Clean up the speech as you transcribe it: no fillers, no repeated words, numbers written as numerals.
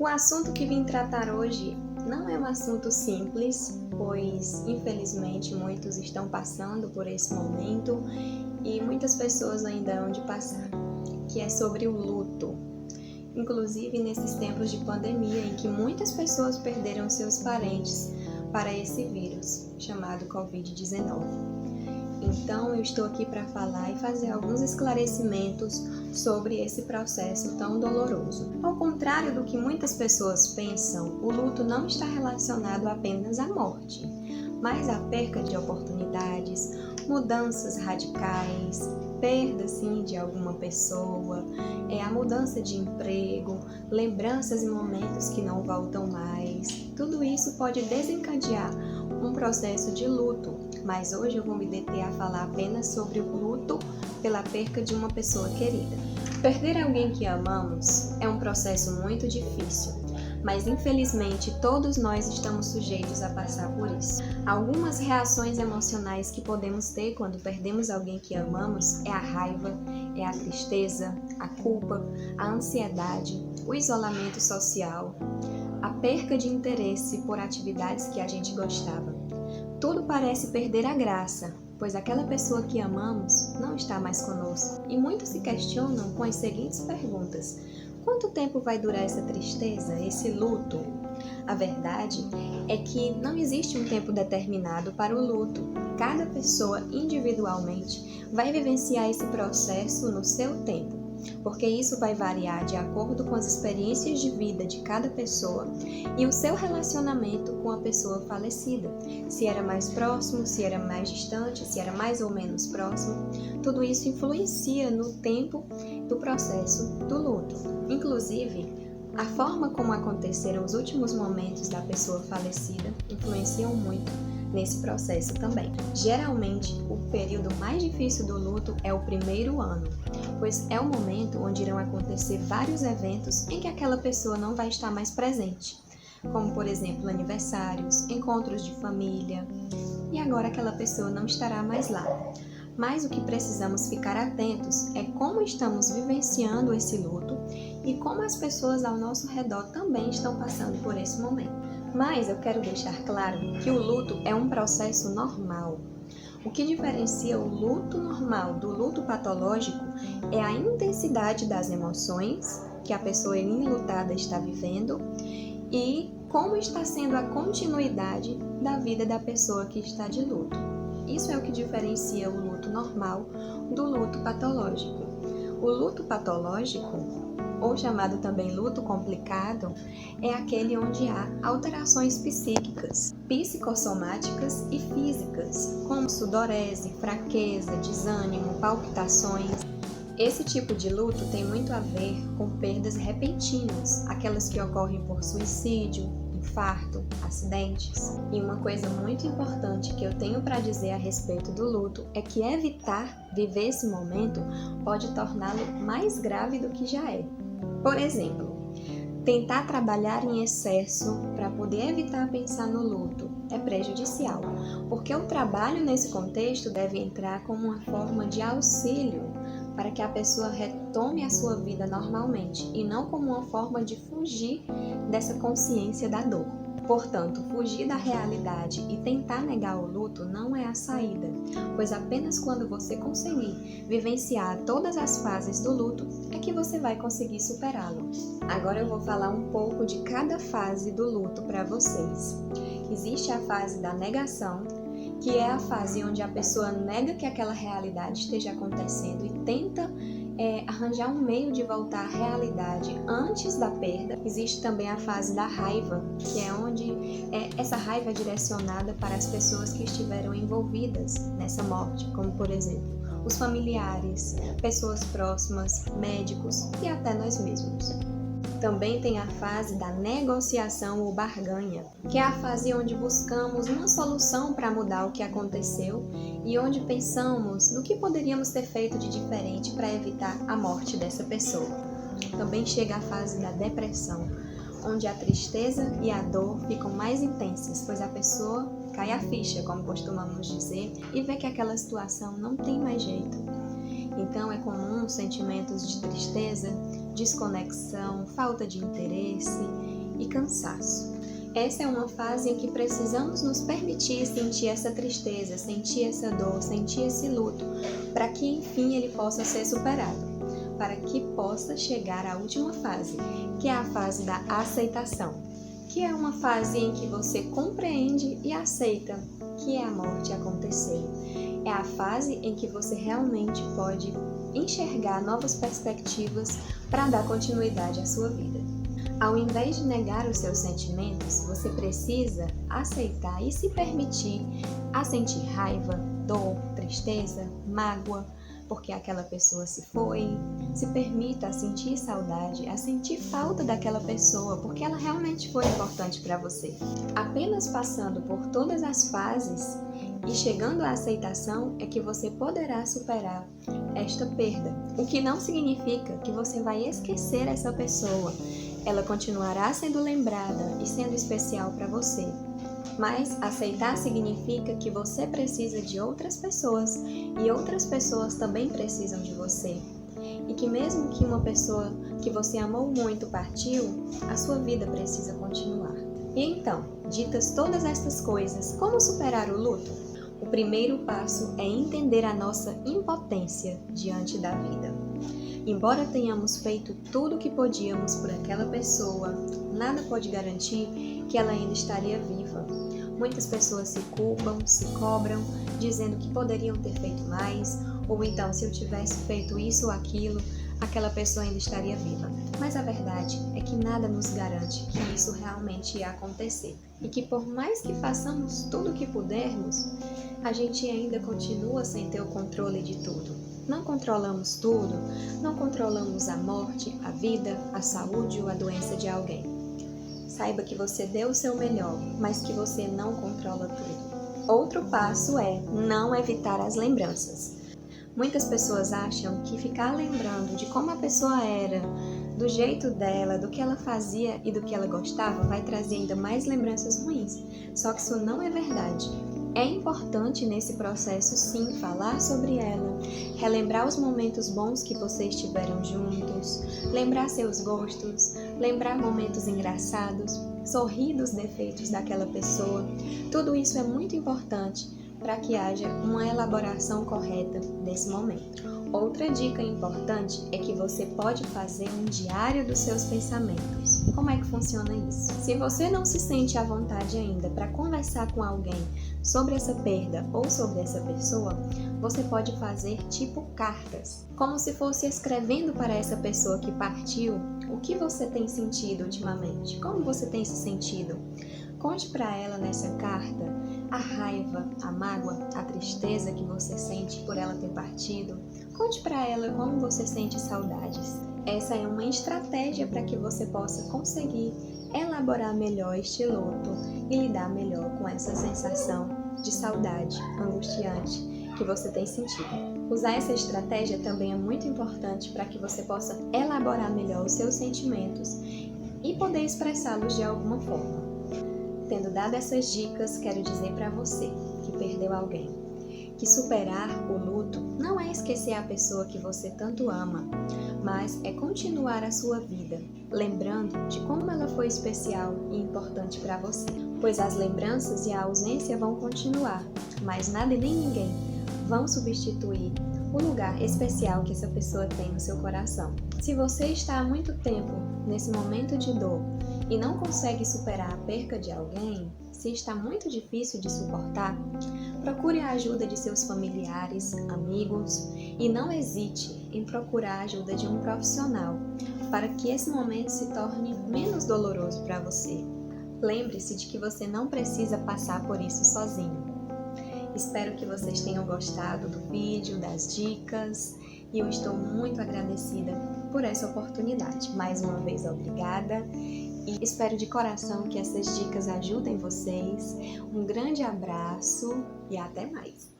O assunto que vim tratar hoje não é um assunto simples, pois infelizmente muitos estão passando por esse momento e muitas pessoas ainda hão de passar, que é sobre o luto. Inclusive nesses tempos de pandemia em que muitas pessoas perderam seus parentes para esse vírus chamado Covid-19. Então eu estou aqui para falar e fazer alguns esclarecimentos sobre esse processo tão doloroso. Ao contrário do que muitas pessoas pensam, o luto não está relacionado apenas à morte, mas à perca de oportunidades, mudanças radicais, perda sim de alguma pessoa, a mudança de emprego, lembranças e momentos que não voltam mais. Tudo isso pode desencadear um processo de luto, mas hoje eu vou me deter a falar apenas sobre o luto pela perca de uma pessoa querida. Perder alguém que amamos é um processo muito difícil, mas infelizmente todos nós estamos sujeitos a passar por isso. Algumas reações emocionais que podemos ter quando perdemos alguém que amamos é a raiva, é a tristeza, a culpa, a ansiedade, o isolamento social, a perca de interesse por atividades que a gente gostava. Tudo parece perder a graça, pois aquela pessoa que amamos não está mais conosco. E muitos se questionam com as seguintes perguntas: quanto tempo vai durar essa tristeza, esse luto? A verdade é que não existe um tempo determinado para o luto. Cada pessoa individualmente vai vivenciar esse processo no seu tempo, porque isso vai variar de acordo com as experiências de vida de cada pessoa e o seu relacionamento com a pessoa falecida. Se era mais próximo, se era mais distante, se era mais ou menos próximo, tudo isso influencia no tempo do processo do luto. Inclusive, a forma como aconteceram os últimos momentos da pessoa falecida influenciam muito nesse processo também. Geralmente, o período mais difícil do luto é o primeiro ano, pois é o momento onde irão acontecer vários eventos em que aquela pessoa não vai estar mais presente, como por exemplo aniversários, encontros de família, e agora aquela pessoa não estará mais lá. Mas o que precisamos ficar atentos é como estamos vivenciando esse luto e como as pessoas ao nosso redor também estão passando por esse momento. Mas eu quero deixar claro que o luto é um processo normal. O que diferencia o luto normal do luto patológico é a intensidade das emoções que a pessoa enlutada está vivendo e como está sendo a continuidade da vida da pessoa que está de luto. Isso é o que diferencia o luto normal do luto patológico. O luto patológico, ou chamado também luto complicado, é aquele onde há alterações psíquicas, psicossomáticas e físicas, como sudorese, fraqueza, desânimo, palpitações. Esse tipo de luto tem muito a ver com perdas repentinas, aquelas que ocorrem por suicídio, infarto, acidentes. E uma coisa muito importante que eu tenho para dizer a respeito do luto é que evitar viver esse momento pode torná-lo mais grave do que já é. Por exemplo, tentar trabalhar em excesso para poder evitar pensar no luto é prejudicial, porque o trabalho nesse contexto deve entrar como uma forma de auxílio para que a pessoa retome a sua vida normalmente e não como uma forma de fugir dessa consciência da dor. Portanto, fugir da realidade e tentar negar o luto não é a saída, pois apenas quando você conseguir vivenciar todas as fases do luto é que você vai conseguir superá-lo. Agora eu vou falar um pouco de cada fase do luto para vocês. Existe a fase da negação, que é a fase onde a pessoa nega que aquela realidade esteja acontecendo e tenta arranjar um meio de voltar à realidade antes da perda. Existe também a fase da raiva, que é onde essa raiva é direcionada para as pessoas que estiveram envolvidas nessa morte, como por exemplo, os familiares, pessoas próximas, médicos e até nós mesmos. Também tem a fase da negociação ou barganha, que é a fase onde buscamos uma solução para mudar o que aconteceu e onde pensamos no que poderíamos ter feito de diferente para evitar a morte dessa pessoa. Também chega a fase da depressão, onde a tristeza e a dor ficam mais intensas, pois a pessoa cai a ficha, como costumamos dizer, e vê que aquela situação não tem mais jeito. Então é comum sentimentos de tristeza, desconexão, falta de interesse cansaço. Essa é uma fase em que precisamos nos permitir sentir essa tristeza, sentir essa dor, sentir esse luto, para que enfim ele possa ser superado, para que possa chegar à última fase, que é a fase da aceitação, que é uma fase em que você compreende e aceita que a morte aconteceu. É a fase em que você realmente pode enxergar novas perspectivas para dar continuidade à sua vida. Ao invés de negar os seus sentimentos, você precisa aceitar e se permitir a sentir raiva, dor, tristeza, mágoa, porque aquela pessoa se foi. Se permita a sentir saudade, a sentir falta daquela pessoa, porque ela realmente foi importante para você. Apenas passando por todas as fases e chegando à aceitação é que você poderá superar esta perda. O que não significa que você vai esquecer essa pessoa. Ela continuará sendo lembrada e sendo especial para você. Mas aceitar significa que você precisa de outras pessoas e outras pessoas também precisam de você. E que mesmo que uma pessoa que você amou muito partiu, a sua vida precisa continuar. E então, ditas todas estas coisas, como superar o luto? O primeiro passo é entender a nossa impotência diante da vida. Embora tenhamos feito tudo o que podíamos por aquela pessoa, nada pode garantir que ela ainda estaria viva. Muitas pessoas se culpam, se cobram, dizendo que poderiam ter feito mais, ou então se eu tivesse feito isso ou aquilo, aquela pessoa ainda estaria viva. Mas a verdade é que nada nos garante que isso realmente ia acontecer. E que por mais que façamos tudo o que pudermos, a gente ainda continua sem ter o controle de tudo. Não controlamos tudo, não controlamos a morte, a vida, a saúde ou a doença de alguém. Saiba que você deu o seu melhor, mas que você não controla tudo. Outro passo é não evitar as lembranças. Muitas pessoas acham que ficar lembrando de como a pessoa era, do jeito dela, do que ela fazia e do que ela gostava vai trazer ainda mais lembranças ruins. Só que isso não é verdade. É importante nesse processo sim falar sobre ela, relembrar os momentos bons que vocês tiveram juntos, lembrar seus gostos, lembrar momentos engraçados, sorrir dos defeitos daquela pessoa. Tudo isso é muito importante para que haja uma elaboração correta desse momento. Outra dica importante é que você pode fazer um diário dos seus pensamentos. Como é que funciona isso? Se você não se sente à vontade ainda para conversar com alguém sobre essa perda ou sobre essa pessoa, você pode fazer tipo cartas, como se fosse escrevendo para essa pessoa que partiu o que você tem sentido ultimamente, como você tem se sentido. Conte para ela nessa carta a raiva, a mágoa, a tristeza que você sente por ela ter partido. Conte para ela como você sente saudades. Essa é uma estratégia para que você possa conseguir elaborar melhor este luto e lidar melhor com essa sensação de saudade angustiante que você tem sentido. Usar essa estratégia também é muito importante para que você possa elaborar melhor os seus sentimentos e poder expressá-los de alguma forma. Tendo dado essas dicas, quero dizer para você que perdeu alguém, que superar o luto não é esquecer a pessoa que você tanto ama, mas é continuar a sua vida, lembrando de como ela foi especial e importante para você. Pois as lembranças e a ausência vão continuar, mas nada e nem ninguém vão substituir o lugar especial que essa pessoa tem no seu coração. Se você está há muito tempo nesse momento de dor e não consegue superar a perca de alguém, se está muito difícil de suportar, procure a ajuda de seus familiares, amigos e não hesite em procurar a ajuda de um profissional para que esse momento se torne menos doloroso para você. Lembre-se de que você não precisa passar por isso sozinho. Espero que vocês tenham gostado do vídeo, das dicas, e eu estou muito agradecida por essa oportunidade. Mais uma vez, obrigada, e espero de coração que essas dicas ajudem vocês. Um grande abraço e até mais!